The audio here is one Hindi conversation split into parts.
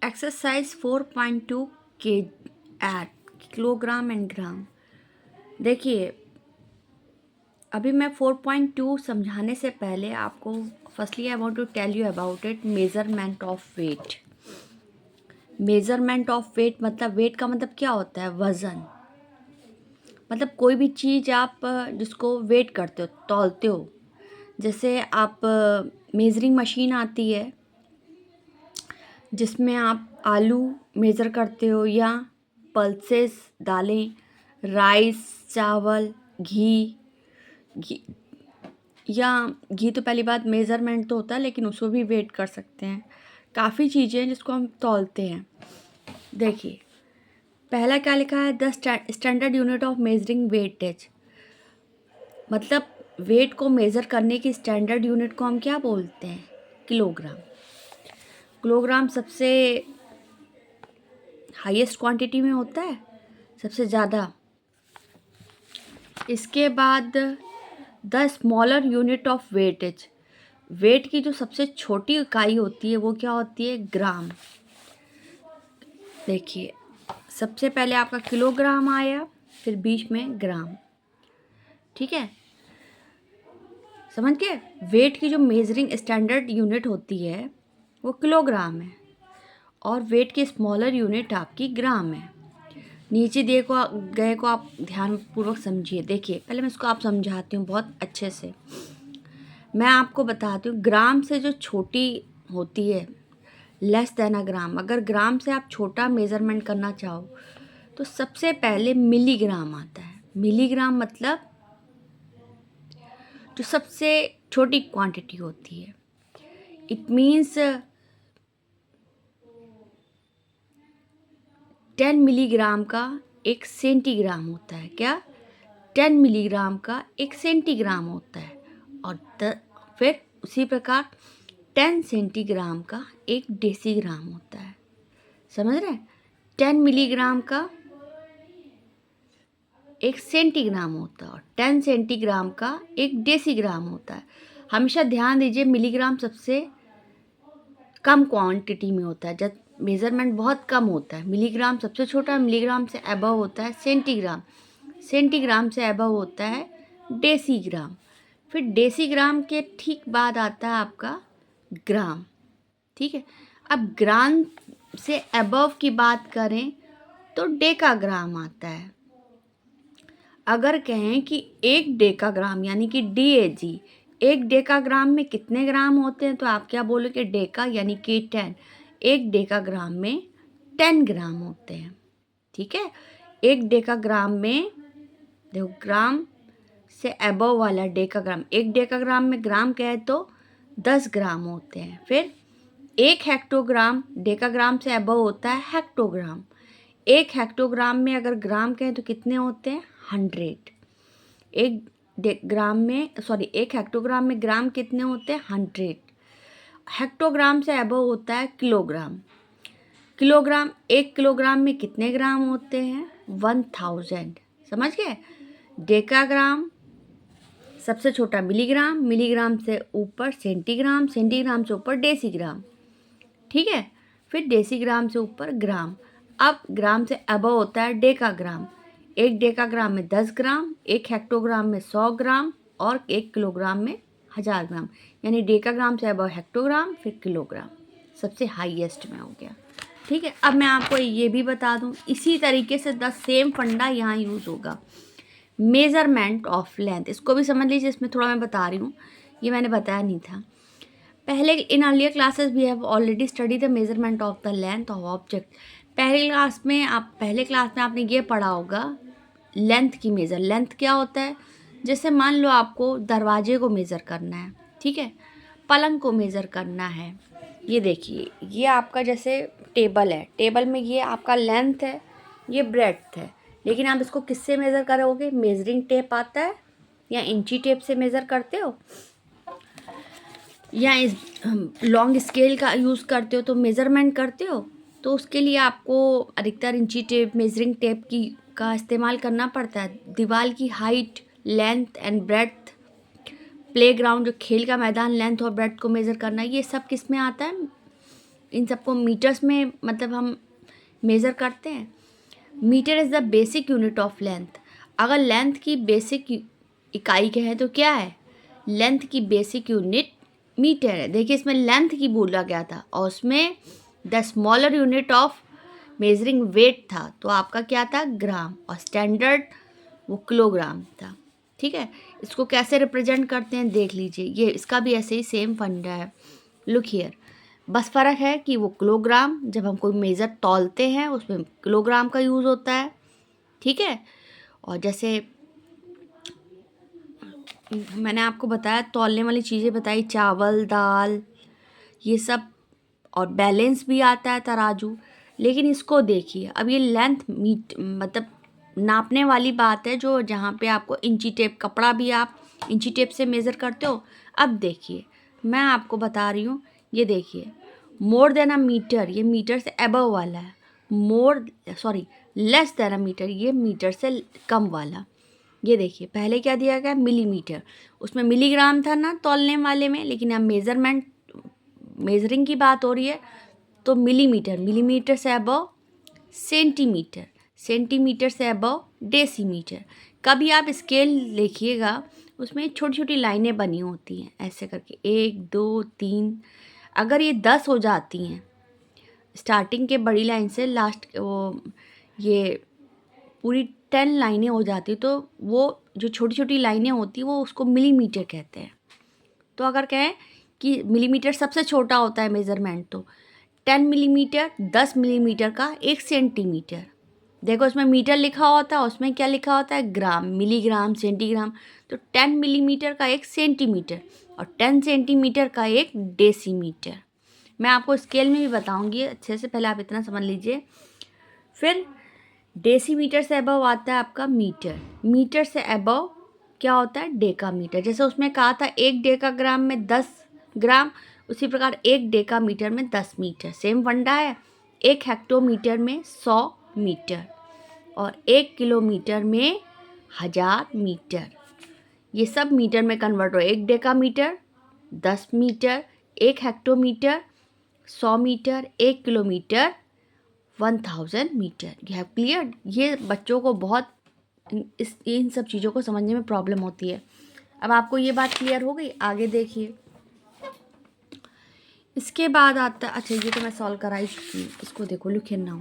एक्सरसाइज 4.2 के एट किलोग्राम एंड ग्राम। देखिए, अभी मैं 4.2 समझाने से पहले आपको firstly I want to tell you about it measurement of weight. Measurement of weight मतलब वेट का मतलब क्या होता है? वज़न। मतलब कोई भी चीज़ आप जिसको वेट करते हो, तौलते हो। जैसे आप मेज़रिंग मशीन आती है जिसमें आप आलू मेज़र करते हो, या पल्सेस, दालें, राइस, चावल, घी घी या घी तो पहली बात मेज़रमेंट तो होता है, लेकिन उसको भी वेट कर सकते हैं। काफ़ी चीज़ें हैं जिसको हम तौलते हैं। देखिए, पहला क्या लिखा है? The standard unit of measuring weightage. मतलब वेट को मेज़र करने की स्टैंडर्ड यूनिट को हम क्या बोलते हैं? किलोग्राम। किलोग्राम सबसे हाईएस्ट क्वांटिटी में होता है, सबसे ज़्यादा। इसके बाद the smaller unit of weightage. Weight की जो सबसे छोटी इकाई होती है वो क्या होती है? ग्राम। देखिए, सबसे पहले आपका किलोग्राम आया, फिर बीच में ग्राम। ठीक है, समझ गए? वेट की जो मेजरिंग स्टैंडर्ड यूनिट होती है वो किलोग्राम है, और वेट की स्मॉलर यूनिट आपकी ग्राम है। नीचे दिए को गए को आप ध्यानपूर्वक समझिए। देखिए, पहले मैं इसको आप समझाती हूँ बहुत अच्छे से। मैं आपको बताती हूँ, ग्राम से जो छोटी होती है, लेस देन अ ग्राम। अगर ग्राम से आप छोटा मेज़रमेंट करना चाहो तो सबसे पहले मिलीग्राम आता है। मिलीग्राम मतलब जो सबसे छोटी क्वांटिटी होती है। इट मीन्स 10 मिलीग्राम का एक सेंटीग्राम होता है। क्या? 10 मिलीग्राम का एक सेंटीग्राम होता है। और फिर उसी प्रकार 10 सेंटीग्राम का एक डेसीग्राम होता है। समझ रहे हैं? 10 मिलीग्राम का एक सेंटीग्राम होता है और 10 सेंटीग्राम का एक डेसीग्राम होता है। हमेशा ध्यान दीजिए, मिलीग्राम सबसे कम क्वांटिटी में होता है, जब मेज़रमेंट बहुत कम होता है। मिलीग्राम सबसे छोटा, मिलीग्राम से अबव होता है सेंटीग्राम, सेंटीग्राम से अबव होता है डेसीग्राम, फिर डेसीग्राम के ठीक बाद आता है आपका ग्राम। ठीक है, अब ग्राम से अबव की बात करें तो डेकाग्राम आता है। अगर कहें कि एक डेकाग्राम यानी कि DAG, एक डेकाग्राम में कितने ग्राम होते हैं, तो आप क्या बोलोगे? डेका यानी कि 10। एक डेकाग्राम में 10 ग्राम होते हैं। ठीक है, एक डेकाग्राम में, देखो, ग्राम से अबव वाला डेकाग्राम, एक डेकाग्राम में ग्राम कहे तो 10 ग्राम होते हैं। फिर एक हेक्टोग्राम, डेकाग्राम से अबव होता है हेक्टोग्राम। एक हेक्टोग्राम में अगर ग्राम कहें तो कितने होते हैं? 100। एक हेक्टोग्राम में ग्राम कितने होते हैं? 100। हेक्टोग्राम से अबव होता है किलोग्राम। किलोग्राम, एक किलोग्राम में कितने ग्राम होते हैं? 1000। समझ गए? डेकाग्राम सबसे छोटा मिलीग्राम, मिलीग्राम से ऊपर सेंटीग्राम, सेंटीग्राम से ऊपर डेसीग्राम। ठीक है, फिर डेसीग्राम से ऊपर ग्राम। अब ग्राम से अबव होता है डेकाग्राम। एक डेकाग्राम में 10 ग्राम, एक हेक्टोग्राम में 100 ग्राम, और एक किलोग्राम में 1000 ग्राम। यानी डेकाग्राम से अबव हेक्टोग्राम, फिर किलोग्राम सबसे हाईएस्ट में हो गया। ठीक है, अब मैं आपको ये भी बता दूं, इसी तरीके से द सेम फंडा यहाँ यूज़ होगा। मेज़रमेंट ऑफ लेंथ, इसको भी समझ लीजिए, इसमें थोड़ा मैं बता रही हूँ, ये मैंने बताया नहीं था पहले। In earlier classes we have already study the measurement of the length of object. पहले क्लास में आपने ये पढ़ा होगा लेंथ की मेज़र। लेंथ क्या होता है? जैसे मान लो आपको दरवाजे को मेज़र करना है, ठीक है, पलंग को मेज़र करना है। ये देखिए, ये आपका जैसे टेबल है, टेबल में ये आपका लेंथ है, ये ब्रेड्थ है, लेकिन आप इसको किससे मेज़र करोगे? मेजरिंग टेप आता है, या इंची टेप से मेज़र करते हो, या इस लॉन्ग स्केल का यूज़ करते हो तो मेज़रमेंट करते हो, तो उसके लिए आपको अधिकतर इंची टेप, मेजरिंग टेप का इस्तेमाल करना पड़ता है। दीवार की height, length and breadth, playground जो खेल का मैदान, लेंथ और ब्रेड्थ को मेज़र करना, ये सब किस में आता है? इन सबको मीटर्स में मतलब हम मेज़र करते हैं। Metre is the basic unit of length. अगर लेंथ की बेसिक इकाई कहें तो क्या है? लेंथ की बेसिक यूनिट मीटर है। देखिए इसमें लेंथ की बोला गया था और उसमें the smaller unit of measuring weight था, तो आपका क्या था? ग्राम, और स्टैंडर्ड वो किलोग्राम था। ठीक है, इसको कैसे रिप्रेजेंट करते हैं देख लीजिए, ये इसका भी ऐसे ही सेम फंडा है। लुक हियर, बस फ़र्क है कि वो किलोग्राम, जब हम कोई मेज़र तौलते हैं उसमें किलोग्राम का यूज़ होता है। ठीक है, और जैसे मैंने आपको बताया तौलने वाली चीज़ें बताई, चावल, दाल, ये सब, और बैलेंस भी आता है तराजू। लेकिन इसको देखिए, अब ये लेंथ मतलब नापने वाली बात है, जो जहाँ पे आपको इंची टेप, कपड़ा भी आप इंची टेप से मेज़र करते हो। अब देखिए मैं आपको बता रही हूँ, ये देखिए मोर देन अ मीटर, ये मीटर से अबव वाला है। लेस देन अ मीटर, ये मीटर से कम वाला। ये देखिए पहले क्या दिया गया? मिलीमीटर, उसमें मिलीग्राम था ना तौलने वाले में, लेकिन अब मेजरिंग की बात हो रही है तो मिलीमीटर, मिलीमीटर से अबव सेंटीमीटर, सेंटीमीटर से अबव डेसीमीटर। कभी आप स्केल देखिएगा उसमें छोटी छोटी लाइनें बनी होती हैं ऐसे करके, 1 2 3। अगर ये 10 हो जाती हैं स्टार्टिंग के बड़ी लाइन से लास्ट वो, ये पूरी 10 लाइनें हो जाती, तो वो जो छोटी छोटी लाइनें होती वो उसको मिलीमीटर कहते हैं। तो अगर कहें कि मिलीमीटर सबसे छोटा होता है मेज़रमेंट, तो 10 मिलीमीटर 10 मिलीमीटर का 1 सेंटीमीटर। देखो उसमें मीटर लिखा होता है, उसमें क्या लिखा होता है? ग्राम, मिलीग्राम, सेंटीग्राम। तो 10 मिलीमीटर का 1 सेंटीमीटर और 10 सेंटीमीटर का 1 डेसीमीटर। मैं आपको स्केल में भी बताऊंगी अच्छे से, पहले आप इतना समझ लीजिए। फिर डेसीमीटर से अबव आता है आपका मीटर, मीटर से अबव क्या होता है? डेकामीटर। जैसे उसमें कहा था 1 डेकाग्राम में 10 ग्राम, उसी प्रकार 1 डेकामीटर में 10 मीटर, सेम फंडा है। 1 हेक्टोमीटर में 100 मीटर और 1 किलोमीटर में 1000 मीटर। ये सब मीटर में कन्वर्ट हो, 1 decametre 10 metre, 1 hectometre 100 metre, 1 kilometre 1000 metre. You have clear. ये बच्चों को बहुत इन सब चीज़ों को समझने में प्रॉब्लम होती है। अब आपको ये बात क्लियर हो गई? आगे देखिए, इसके बाद आता है, अच्छा ये तो मैं सॉल्व करा ही चुकी हूँ, इसको देखो, लुक हियर नाउ।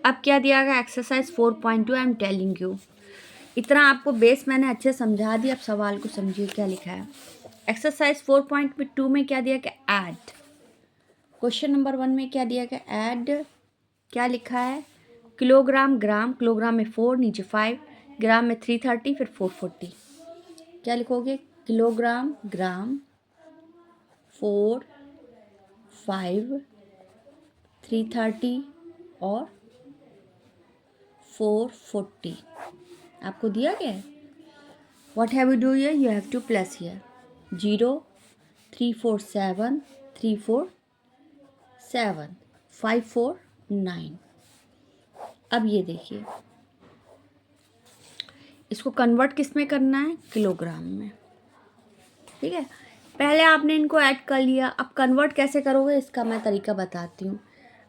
अब क्या दिया गया? Exercise 4.2। I am telling you, इतना आपको बेस मैंने अच्छे समझा दिया। अब सवाल को समझिए क्या लिखा है। एक्सरसाइज 4.2 में क्या दिया गया? ऐड। क्वेश्चन नंबर 1 में क्या दिया गया? ऐड, क्या लिखा है? किलोग्राम, ग्राम, किलोग्राम में 4, नीचे 5, ग्राम में 330, फिर 440। क्या लिखोगे? किलोग्राम, ग्राम, 4, 5, 330 और 440 आपको दिया गया है। What have you do here? You have two plus here 0, 3 4 7, 3 4 7, 5 4 9। अब ये देखिए, इसको कन्वर्ट किस में करना है? किलोग्राम में। ठीक है, पहले आपने इनको ऐड कर लिया, अब कन्वर्ट कैसे करोगे इसका मैं तरीका बताती हूँ।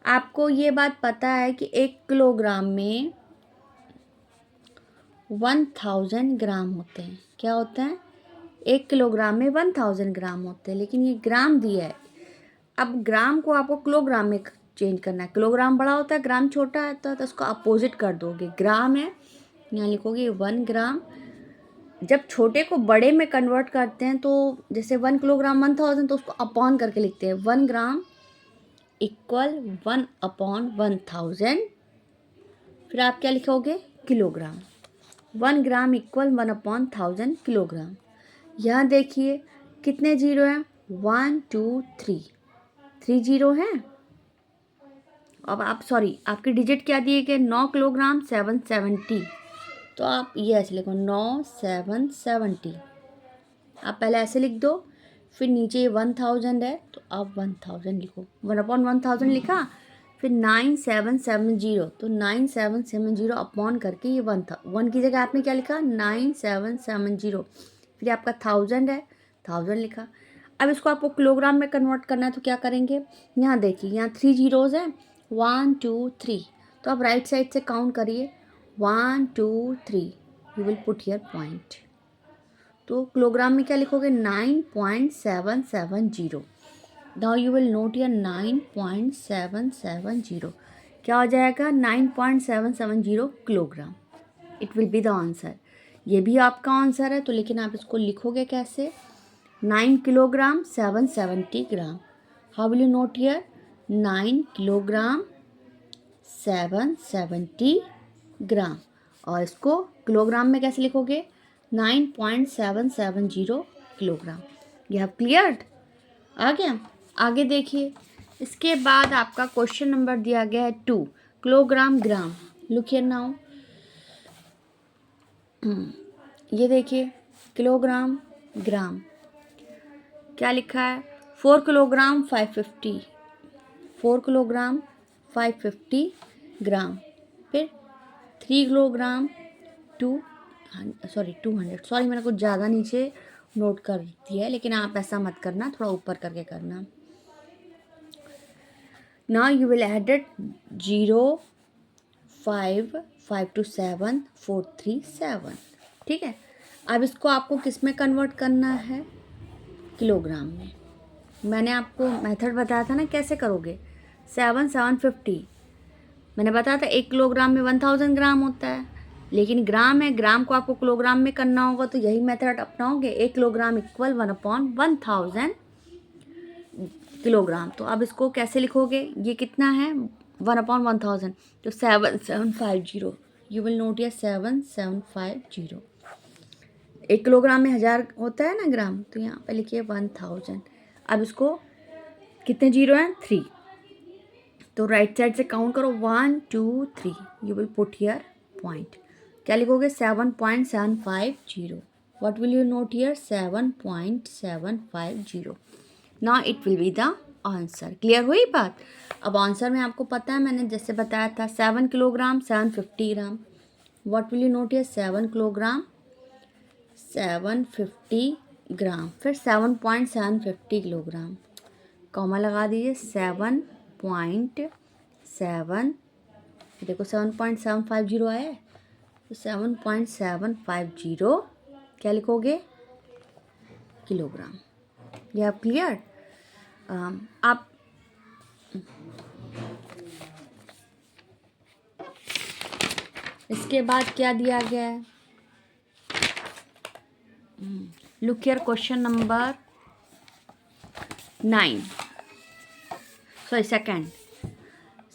आपको ये बात पता है कि 1 किलोग्राम में 1000 ग्राम होते हैं। क्या होते हैं? 1 किलोग्राम में 1000 ग्राम होते हैं, लेकिन ये ग्राम दिया है। अब ग्राम को आपको किलोग्राम में चेंज करना है। किलोग्राम बड़ा होता है, ग्राम छोटा है, तो उसको अपोजिट कर दोगे। ग्राम है, यहाँ लिखोगे 1 ग्राम। जब छोटे को बड़े में कन्वर्ट करते हैं तो जैसे 1 किलोग्राम 1000, तो उसको अपॉन करके लिखते हैं। 1 ग्राम इक्वल 1/1000। फिर आप क्या लिखोगे? किलोग्राम। 1 ग्राम इक्वल 1/1000 किलोग्राम। यहाँ देखिए कितने जीरो हैं? 1 2 3, 3 जीरो हैं। अब आप आपके डिजिट क्या दिए गए? 9 किलोग्राम 770। तो आप ये ऐसे लिखो 9 770। आप पहले ऐसे लिख दो, फिर नीचे 1000 है तो आप 1000 लिखो। 1/1000 लिखा, फिर 9770, तो 9770 अपॉन करके ये 1 की जगह आपने क्या लिखा? 9770। फिर आपका 1000 है, 1000 लिखा। अब इसको आपको किलोग्राम में कन्वर्ट करना है तो क्या करेंगे, यहाँ देखिए, यहाँ 3 जीरोज़ हैं, 1 2 3, तो आप राइट साइड से काउंट करिए, 1 2 3, you will put here point. तो किलोग्राम में क्या लिखोगे, 9.770। Now you will note here 9.770, क्या हो जाएगा, 9.770 kilogram. It will be the answer. ये भी आपका आंसर है, तो लेकिन आप इसको लिखोगे कैसे, 9 kilogram 770 gram. How will you note here, 9 kilogram 770 ग्राम। और इसको किलोग्राम में कैसे लिखोगे, 9.770 किलोग्राम। यह क्लियर्ड, आ गया। आगे देखिए, इसके बाद आपका क्वेश्चन नंबर दिया गया है 2, kilogram gram. Look here now, ये देखिए, किलोग्राम ग्राम क्या लिखा है, 4 किलोग्राम 550, 4 किलोग्राम 550 ग्राम। फिर 3 किलोग्राम 200, सॉरी मैंने कुछ ज़्यादा नीचे नोट कर दिया है, लेकिन आप ऐसा मत करना, थोड़ा ऊपर करके करना। Now you will add it 0 5 5 to 7 4 3 7, ठीक है। अब इसको आपको किस में कन्वर्ट करना है, किलोग्राम में। मैंने आपको मेथड बताया था ना कैसे करोगे, 750 मैंने बताया था, 1 किलोग्राम में 1000 ग्राम होता है, लेकिन ग्राम है, ग्राम को आपको किलोग्राम में करना होगा, तो यही मेथड अपनाओगे, 1 किलोग्राम इक्वल 1/1000 किलोग्राम। तो अब इसको कैसे लिखोगे, ये कितना है, 1/1000, तो 7750, you will note here 7750। 1 kilogram में 1000 होता है ना ग्राम, तो यहाँ पे लिखिए 1000। अब इसको कितने जीरो हैं, 3, तो राइट साइड से काउंट करो, 1 2 3, you will put here point. क्या लिखोगे, 7.750। What will you note here, 7.750। Now it will be the answer. Clear हुई बात। अब आंसर में आपको पता है, मैंने जैसे बताया था, 7 kilogram 750 gram. What will you note here, 7 kilogram 750 ग्राम, फिर 7.750 किलोग्राम, कॉमा लगा दीजिए, 7.7, देखो 7.750 आया है, तो 7.750 क्या लिखोगे, किलोग्राम। ये आप क्लियर। आप इसके बाद क्या दिया गया है, look here, question number 9, sorry second,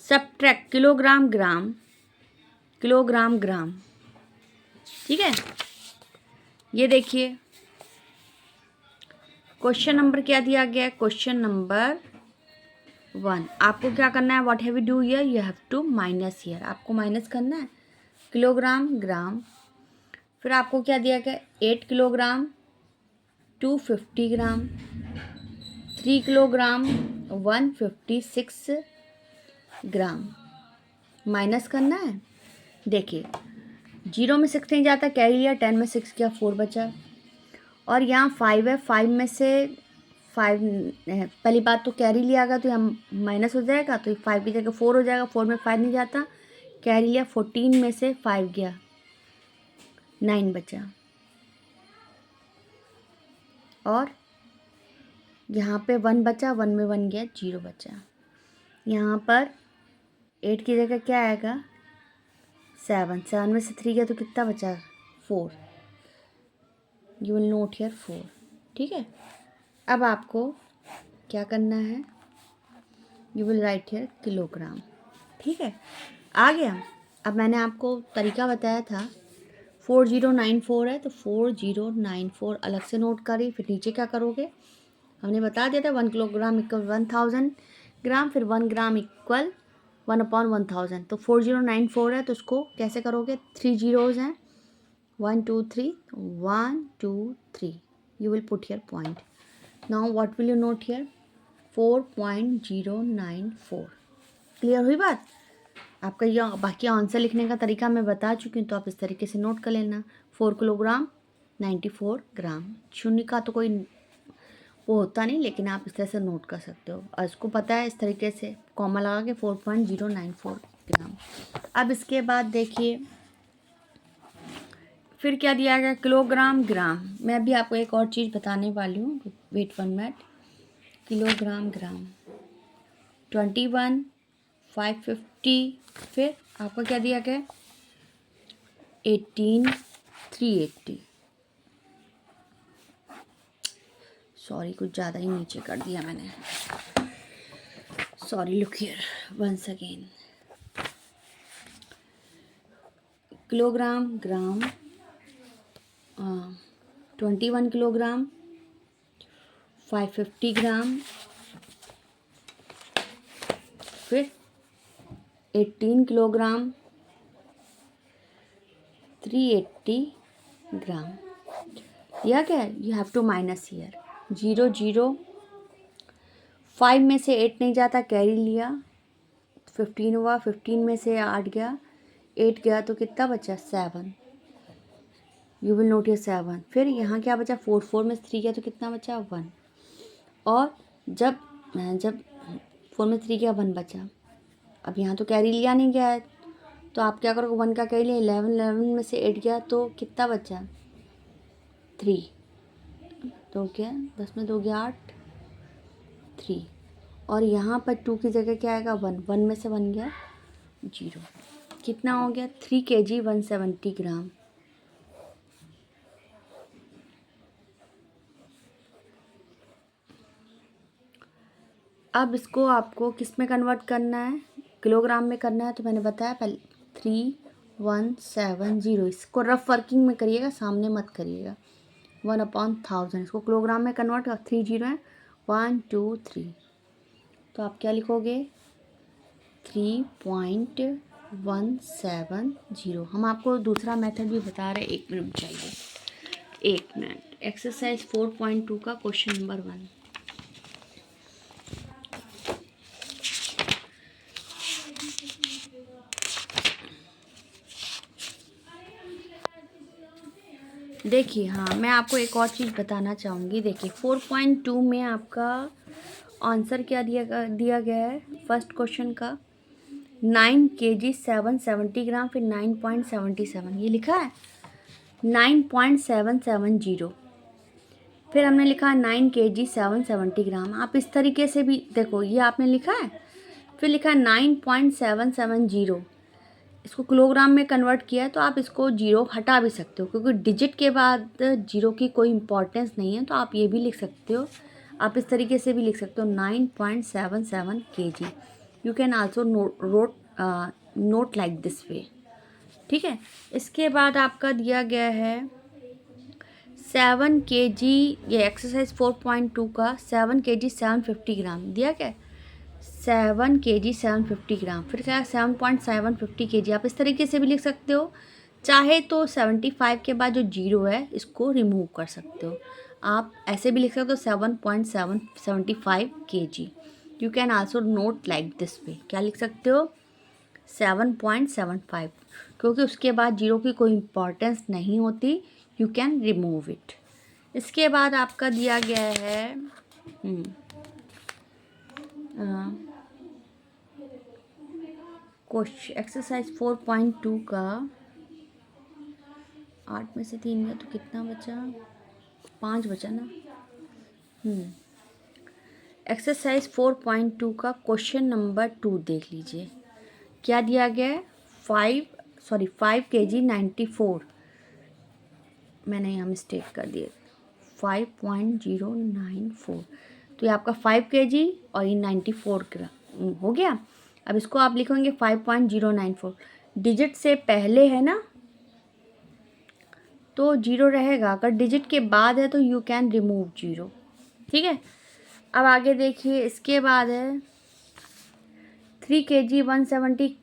subtract kilogram gram, kilogram gram, ठीक है। ये देखिए, क्वेश्चन नंबर क्या दिया गया है, क्वेश्चन नंबर 1। आपको क्या करना है, what have you do here, you have to minus here, आपको माइनस करना है, किलोग्राम ग्राम। फिर आपको क्या दिया गया, 8 किलोग्राम 250 ग्राम, 3 किलोग्राम 156 ग्राम, माइनस करना है। देखिए, 0 में 6 नहीं जाता, कैरी लिया, 10 में 6 किया, 4 बचा, और यहाँ 5 है, 5 में से 5 पहली बात तो कैरी लिया गया, तो यहाँ माइनस हो जाएगा, तो 5 की जगह 4 हो जाएगा, 4 में 5 नहीं जाता, कैरी लिया, 14 में से 5 गया, 9 बचा, और यहाँ पे 1 बचा, 1 में 1 गया, 0 बचा। यहाँ पर 8 की जगह क्या आएगा, 7, 7 में से 3 गया, तो कितना बचा, 4, यू विल नोट हियर 4, ठीक है। अब आपको क्या करना है, you will write here kilogram, ठीक है, आ गया। अब मैंने आपको तरीका बताया था, 4094 है, तो 4094 अलग से नोट करिए, फिर नीचे क्या करोगे, हमने बता दिया था 1 किलोग्राम इक्वल 1000 ग्राम, फिर 1 ग्राम इक्वल 1/1000, तो 4094 है, तो उसको कैसे करोगे, 3 जीरोज़ हैं, 1 2 3, 1 2 3, you will put here point. Now what will you note here, 4.094। Clear हुई बात। आपका ये बाकी आंसर लिखने का तरीका मैं बता चुकी हूँ, तो आप इस तरीके से नोट कर लेना, 4 किलोग्राम 94 ग्राम, शून्य का तो कोई वो होता नहीं, लेकिन आप इस तरह से नोट कर सकते हो। और इसको पता है इस तरीके से कॉमा लगा के 4.094 ग्राम। अब इसके बाद देखिए फिर क्या दिया गया, किलोग्राम ग्राम। मैं अभी आपको एक और चीज़ बताने वाली हूँ, वेट 1 मिनट। किलोग्राम ग्राम 21, 550, फिर आपका क्या दिया गया 18, 380। सॉरी, कुछ ज़्यादा ही नीचे कर दिया मैंने, sorry, look here once again. Kilogram gram 21 kilogram, 550 gram, फिर 18 किलोग्राम, 380 ग्राम। यह क्या है, you have to minus here 0 0। 5 में से 8 नहीं जाता, कैरी लिया, 15 हुआ, 15 में से 8 गया, 8 गया तो कितना बचा 7। You will not your 7। फिर यहाँ क्या बचा 4, 4 में से 3 गया तो कितना बचा 1। और जब 4 में 3 गया 1 बचा। अब यहाँ तो कैरी लिया नहीं गया है, तो आप क्या करोगे 1 का कैरी लिया, 11, 11 में से 8 गया तो कितना बचा 3। तो क्या 10 में 2 गया 8, 3। और यहाँ पर 2 की जगह क्या आएगा 1, 1 में से 1 गया 0। कितना हो गया 3 kg 170 ग्राम। अब इसको आपको किस में कन्वर्ट करना है, किलोग्राम में करना है। तो मैंने बताया पहले 3170। इसको रफ वर्किंग में करिएगा, सामने मत करिएगा। 1/1000 इसको किलोग्राम में कन्वर्ट कर, 3 0 है, 1 2 3। तो आप क्या लिखोगे 3.170। हम आपको दूसरा मेथड भी बता रहे हैं, 1 मिनट चाहिए, 1 मिनट। एक्सरसाइज 4.2 का क्वेश्चन नंबर 1। देखिए, हाँ मैं आपको एक और चीज़ बताना चाहूँगी। देखिए 4.2 में आपका आंसर क्या दिया गया है फर्स्ट क्वेश्चन का 9 kg 770 ग्राम, फिर 9.77 ये लिखा है 9.770। फिर हमने लिखा 9 kg 770 ग्राम। आप इस तरीके से भी देखो, ये आपने लिखा है, फिर लिखा है 9.770। इसको किलोग्राम में कन्वर्ट किया है, तो आप इसको 0 हटा भी सकते हो, क्योंकि डिजिट के बाद 0 की कोई इम्पोर्टेंस नहीं है। तो आप ये भी लिख सकते हो, आप इस तरीके से भी लिख सकते हो 9.77 kg। You can also note like this way, ठीक है। इसके बाद आपका दिया गया है 7 kg, ये एक्सरसाइज 4.2 का 7 kg 750 ग्राम दिया गया है। 7 kg 750 ग्राम, फिर क्या 7.750 kg। आप इस तरीके से भी लिख सकते हो, चाहे तो 75 के बाद जो 0 है इसको रिमूव कर सकते हो। आप ऐसे भी लिख सकते हो 7.775 kg। You can also note like this way, क्या लिख सकते हो 7.75, क्योंकि उसके बाद 0 की कोई इम्पोर्टेंस नहीं होती। You can remove it. इसके बाद आपका दिया गया है क्वेश्चन एक्सरसाइज 4.2 का 8 में से 3 गया तो कितना बचा 5 बचा ना। एक्सरसाइज 4.2 का क्वेश्चन नंबर 2 देख लीजिए, क्या दिया गया है 5 kg 94। मैंने यहाँ मिस्टेक कर दिए 5.094। तो ये आपका 5 kg और ये 94 ग्राम हो गया। अब इसको आप लिखेंगे 5.094। डिजिट से पहले है ना तो 0 रहेगा, अगर डिजिट के बाद है तो यू कैन रिमूव 0, ठीक है। अब आगे देखिए, इसके बाद है 3 kg 170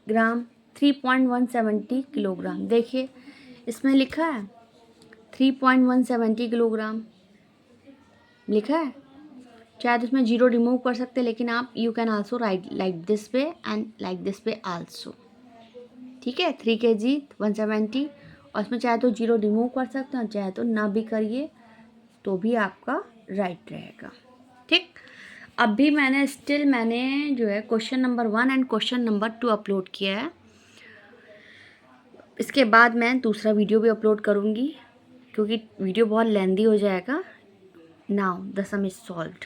ग्राम, 3.170 किलोग्राम। देखिए इसमें लिखा है 3.170 किलोग्राम लिखा है, चाहे तो उसमें 0 रिमूव कर सकते हैं, लेकिन आप you can also right like this way and like this way also, ठीक है। 3 kg 170, और इसमें चाहे तो 0 रिमूव कर सकते हैं, चाहे तो ना भी करिए तो भी आपका राइट रहेगा। ठीक, अभी मैंने जो है question number 1 and question number 2 upload किया है। इसके बाद मैं दूसरा वीडियो भी अपलोड करूँगी क्योंकि वीडियो बहुत लेंदी हो जाएगा। Now the some is solved.